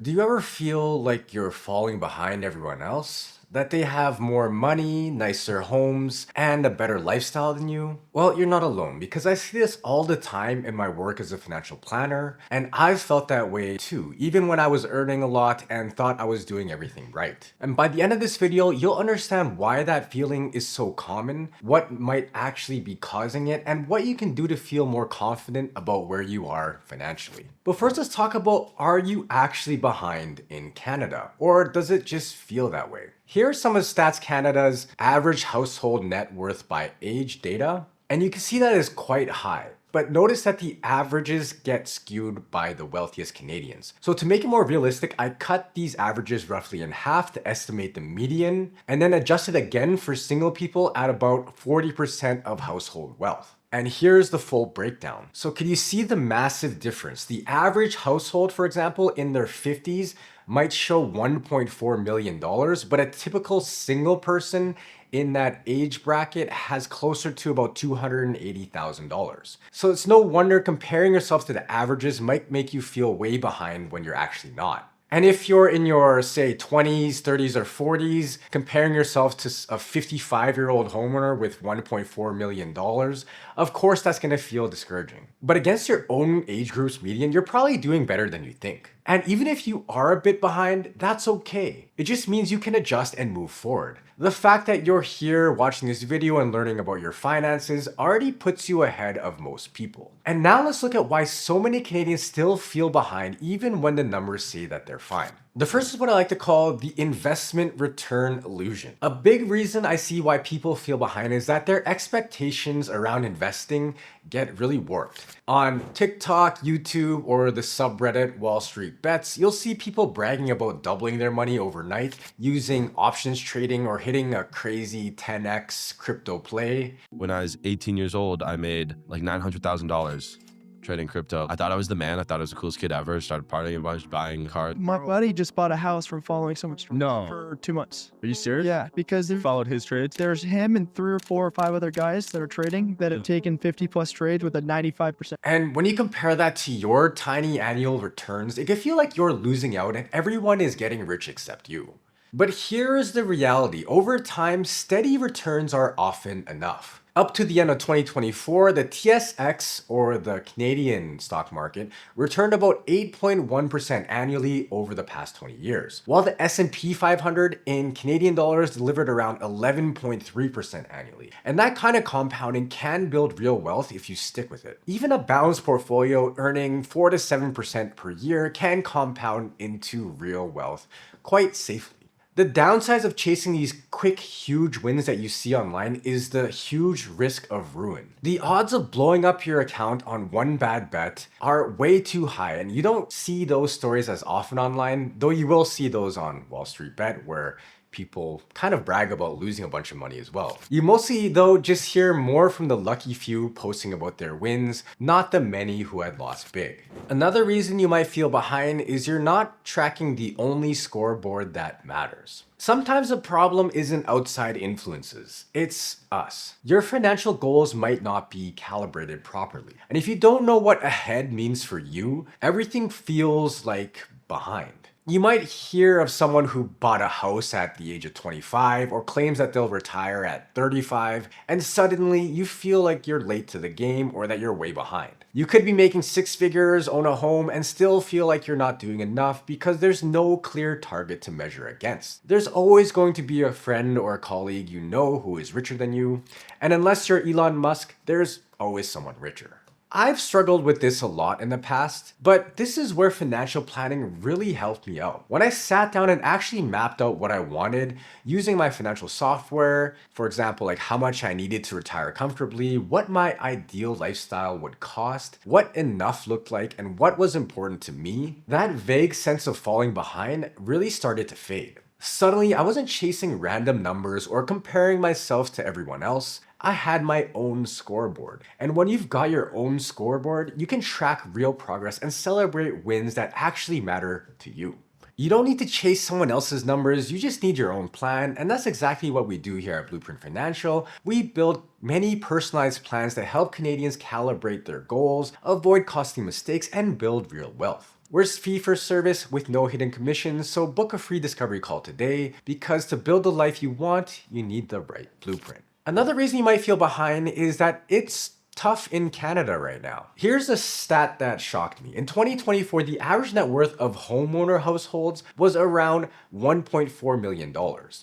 Do you ever feel like you're falling behind everyone else? That they have more money, nicer homes, and a better lifestyle than you? Well, you're not alone because I see this all the time in my work as a financial planner, and I've felt that way too, even when I was earning a lot and thought I was doing everything right. And by the end of this video, you'll understand why that feeling is so common, what might actually be causing it, and what you can do to feel more confident about where you are financially. But first, let's talk about, are you actually behind in Canada? Or does it just feel that way? Here are some of Stats Canada's average household net worth by age data, and you can see that is quite high. But notice that the averages get skewed by the wealthiest Canadians. So to make it more realistic, I cut these averages roughly in half to estimate the median, and then adjusted again for single people at about 40% of household wealth. And here's the full breakdown. So can you see the massive difference? The average household, for example, in their 50s might show $1.4 million, but a typical single person in that age bracket has closer to about $280,000. So it's no wonder comparing yourself to the averages might make you feel way behind when you're actually not. And if you're in your, say, 20s, 30s, or 40s, comparing yourself to a 55-year-old homeowner with $1.4 million, of course that's gonna feel discouraging. But against your own age group's median, you're probably doing better than you think. And even if you are a bit behind, that's okay. It just means you can adjust and move forward. The fact that you're here watching this video and learning about your finances already puts you ahead of most people. And now let's look at why so many Canadians still feel behind even when the numbers say that they're fine. The first is what I like to call the investment return illusion. A big reason I see why people feel behind is that their expectations around investing get really warped. On TikTok, YouTube, or the subreddit Wall Street Bets, you'll see people bragging about doubling their money overnight using options trading or hitting a crazy 10x crypto play. When I was 18 years old, I made like $900,000 trading crypto. I thought I was the man. I thought I was the coolest kid ever. Started partying a bunch, buying cars. My buddy just bought a house from following someone's trade for 2 months. Are you serious? Yeah, because You followed his trades? there's him and 3 or 4 or 5 other guys that are trading that have taken 50 plus trades with a 95%. And when you compare that to your tiny annual returns, it can feel like you're losing out and everyone is getting rich except you. But here is the reality. Over time, steady returns are often enough. Up to the end of 2024, the TSX, or the Canadian stock market, returned about 8.1% annually over the past 20 years, while the S&P 500 in Canadian dollars delivered around 11.3% annually. And that kind of compounding can build real wealth if you stick with it. Even a balanced portfolio earning 4 to 7% per year can compound into real wealth quite safely. The downsides of chasing these quick, huge wins that you see online is the huge risk of ruin. The odds of blowing up your account on one bad bet are way too high, and you don't see those stories as often online, though you will see those on Wall Street Bet where people kind of brag about losing a bunch of money as well. You mostly, though, just hear more from the lucky few posting about their wins, not the many who had lost big. Another reason you might feel behind is you're not tracking the only scoreboard that matters. Sometimes the problem isn't outside influences, it's us. Your financial goals might not be calibrated properly. And if you don't know what ahead means for you, everything feels like behind. You might hear of someone who bought a house at the age of 25 or claims that they'll retire at 35, and suddenly you feel like you're late to the game or that you're way behind. You could be making 6 figures, own a home, and still feel like you're not doing enough because there's no clear target to measure against. There's always going to be a friend or a colleague you know who is richer than you, and unless you're Elon Musk, there's always someone richer. I've struggled with this a lot in the past, but this is where financial planning really helped me out. When I sat down and actually mapped out what I wanted using my financial software, for example, like how much I needed to retire comfortably, what my ideal lifestyle would cost, what enough looked like, and what was important to me, that vague sense of falling behind really started to fade. Suddenly, I wasn't chasing random numbers or comparing myself to everyone else. I had my own scoreboard. And when you've got your own scoreboard, you can track real progress and celebrate wins that actually matter to you. You don't need to chase someone else's numbers, you just need your own plan, and that's exactly what we do here at Blueprint Financial. We build many personalized plans that help Canadians calibrate their goals, avoid costly mistakes, and build real wealth. We're fee for service with no hidden commissions, so book a free discovery call today because to build the life you want, you need the right blueprint. Another reason you might feel behind is that it's tough in Canada right now. Here's a stat that shocked me. In 2024, the average net worth of homeowner households was around $1.4 million,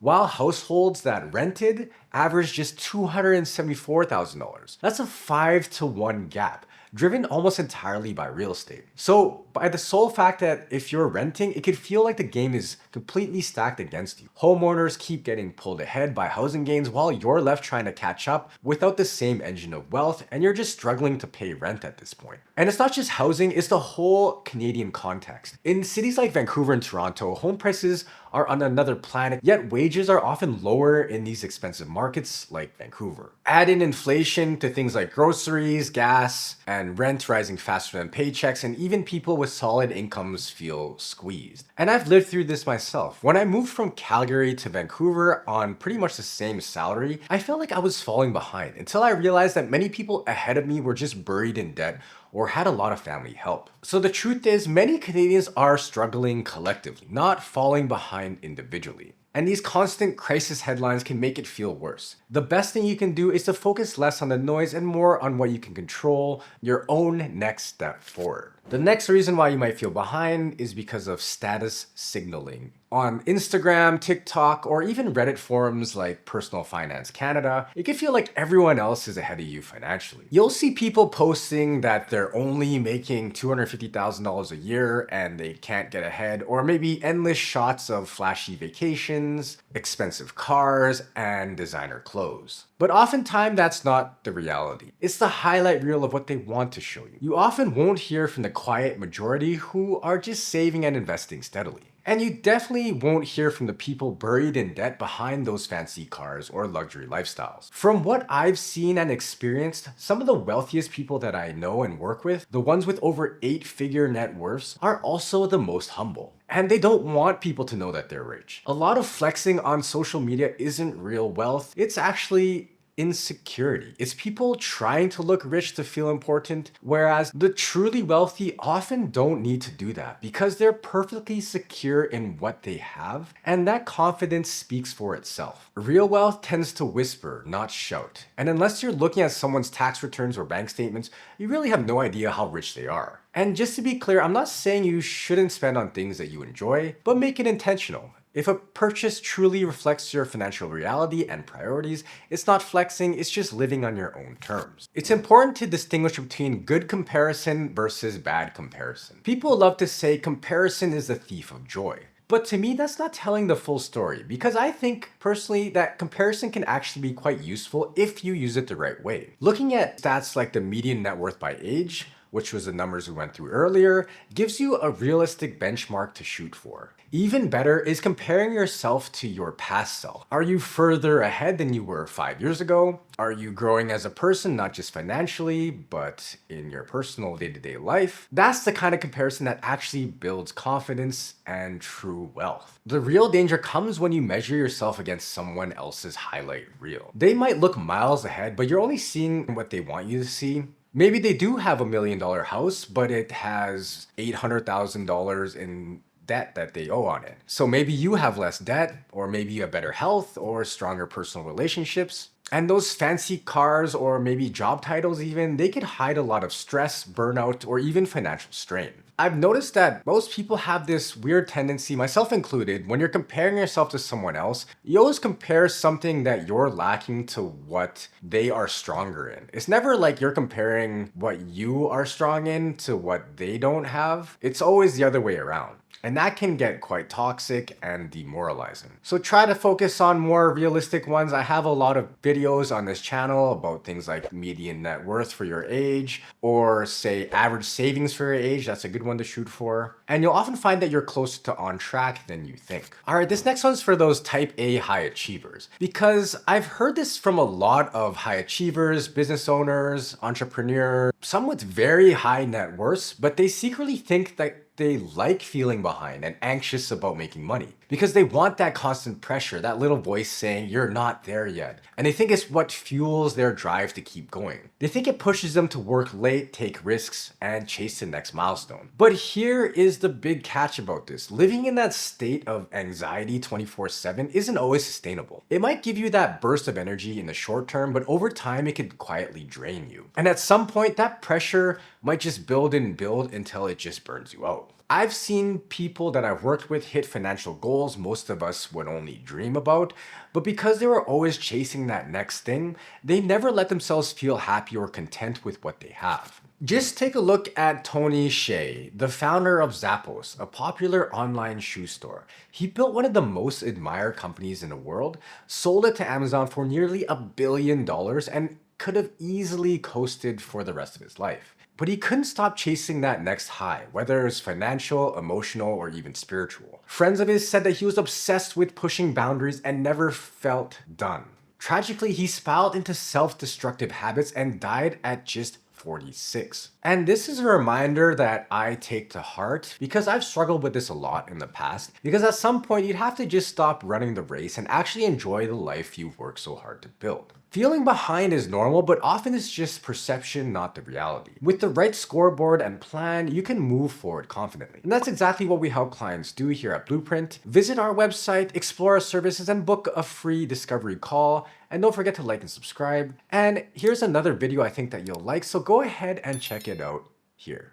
while households that rented averaged just $274,000. That's a 5-to-1 gap, driven almost entirely by real estate. So by the sole fact that if you're renting, it could feel like the game is completely stacked against you. Homeowners keep getting pulled ahead by housing gains while you're left trying to catch up without the same engine of wealth, and you're just struggling to pay rent at this point. And it's not just housing, it's the whole Canadian context. In cities like Vancouver and Toronto, home prices are on another planet, yet wages are often lower in these expensive markets like Vancouver. Add in inflation to things like groceries, gas, and rent rising faster than paychecks, and even people with solid incomes feel squeezed. And I've lived through this myself. When I moved from Calgary to Vancouver on pretty much the same salary, I felt like I was falling behind until I realized that many people ahead of me were just buried in debt or had a lot of family help. So the truth is, many Canadians are struggling collectively, not falling behind individually. And these constant crisis headlines can make it feel worse. The best thing you can do is to focus less on the noise and more on what you can control, your own next step forward. The next reason why you might feel behind is because of status signaling. On Instagram, TikTok, or even Reddit forums like Personal Finance Canada, it can feel like everyone else is ahead of you financially. You'll see people posting that they're only making $250,000 a year and they can't get ahead, or maybe endless shots of flashy vacations, expensive cars, and designer clothes. But oftentimes that's not the reality. It's the highlight reel of what they want to show you. You often won't hear from the quiet majority who are just saving and investing steadily. And you definitely won't hear from the people buried in debt behind those fancy cars or luxury lifestyles. From what I've seen and experienced, some of the wealthiest people that I know and work with, the ones with over 8-figure net worths, are also the most humble. And they don't want people to know that they're rich. A lot of flexing on social media isn't real wealth. It's actually insecurity. It's people trying to look rich to feel important, whereas the truly wealthy often don't need to do that because they're perfectly secure in what they have, and that confidence speaks for itself. Real wealth tends to whisper, not shout. And unless you're looking at someone's tax returns or bank statements, you really have no idea how rich they are. And just to be clear, I'm not saying you shouldn't spend on things that you enjoy, but make it intentional. If a purchase truly reflects your financial reality and priorities, it's not flexing, it's just living on your own terms. It's important to distinguish between good comparison versus bad comparison. People love to say comparison is the thief of joy. But to me, that's not telling the full story, because I think personally that comparison can actually be quite useful if you use it the right way. Looking at stats like the median net worth by age, which was the numbers we went through earlier, gives you a realistic benchmark to shoot for. Even better is comparing yourself to your past self. Are you further ahead than you were 5 years ago? Are you growing as a person, not just financially, but in your personal day-to-day life? That's the kind of comparison that actually builds confidence and true wealth. The real danger comes when you measure yourself against someone else's highlight reel. They might look miles ahead, but you're only seeing what they want you to see. Maybe they do have $1 million house, but it has $800,000 in debt that they owe on it. So maybe you have less debt, or maybe you have better health or stronger personal relationships. And those fancy cars or maybe job titles even, they could hide a lot of stress, burnout, or even financial strain. I've noticed that most people have this weird tendency, myself included, when you're comparing yourself to someone else, you always compare something that you're lacking to what they are stronger in. It's never like you're comparing what you are strong in to what they don't have. It's always the other way around. And that can get quite toxic and demoralizing. So try to focus on more realistic ones. I have a lot of videos on this channel about things like median net worth for your age, or say average savings for your age. That's a good one to shoot for. And you'll often find that you're closer to on track than you think. All right, this next one's for those type A high achievers, because I've heard this from a lot of high achievers, business owners, entrepreneurs, some with very high net worths, but they secretly think that they like feeling behind and anxious about making money because they want that constant pressure, that little voice saying you're not there yet. And they think it's what fuels their drive to keep going. They think it pushes them to work late, take risks, and chase the next milestone. But here is the big catch about this. Living in that state of anxiety 24/7 isn't always sustainable. It might give you that burst of energy in the short term, but over time it could quietly drain you. And at some point, that pressure might just build and build until it just burns you out. I've seen people that I've worked with hit financial goals most of us would only dream about, but because they were always chasing that next thing, they never let themselves feel happy or content with what they have. Just take a look at Tony Hsieh, the founder of Zappos, a popular online shoe store. He built one of the most admired companies in the world, sold it to Amazon for nearly $1 billion, and could have easily coasted for the rest of his life. But he couldn't stop chasing that next high, whether it was financial, emotional, or even spiritual. Friends of his said that he was obsessed with pushing boundaries and never felt done. Tragically, he spiraled into self-destructive habits and died at just 46. And this is a reminder that I take to heart because I've struggled with this a lot in the past, because at some point you'd have to just stop running the race and actually enjoy the life you've worked so hard to build. Feeling behind is normal, but often it's just perception, not the reality. With the right scoreboard and plan, you can move forward confidently. And that's exactly what we help clients do here at Blueprint. Visit our website, explore our services, and book a free discovery call. And don't forget to like and subscribe. And here's another video I think that you'll like, so go ahead and check it out here.